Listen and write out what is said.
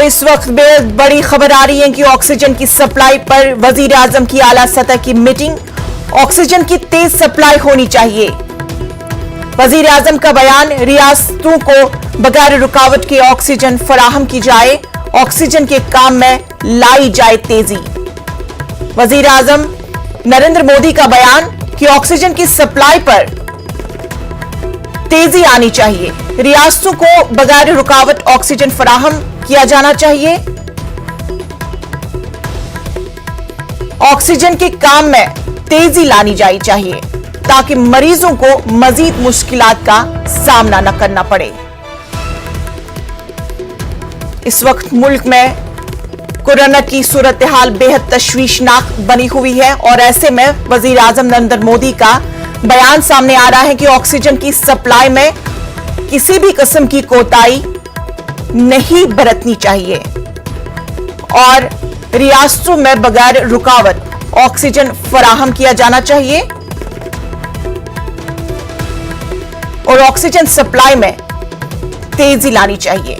इस वक्त बेहद बड़ी खबर आ रही है कि ऑक्सीजन की सप्लाई पर वजीर आजम की आला सतह की मीटिंग। ऑक्सीजन की तेज सप्लाई होनी चाहिए। वजीर आजम का बयान, रियासतों को बगैर रुकावट के ऑक्सीजन फराहम की जाए, ऑक्सीजन के काम में लाई जाए तेजी। वजीर आजम नरेंद्र मोदी का बयान कि ऑक्सीजन की सप्लाई पर तेजी आनी चाहिए, रियासतों को बगैर रुकावट ऑक्सीजन फराहम किया जाना चाहिए, ऑक्सीजन के काम में तेजी लानी जानी चाहिए ताकि मरीजों को मजीद मुश्किलात का सामना न करना पड़े। इस वक्त मुल्क में कोरोना की सूरत हाल बेहद तशवीशनाक बनी हुई है और ऐसे में वजीर आजम नरेंद्र मोदी का बयान सामने आ रहा है कि ऑक्सीजन की सप्लाई में किसी भी किस्म की कोताही नहीं बरतनी चाहिए और रियासतों में बगैर रुकावट ऑक्सीजन फराहम किया जाना चाहिए और ऑक्सीजन सप्लाई में तेजी लानी चाहिए।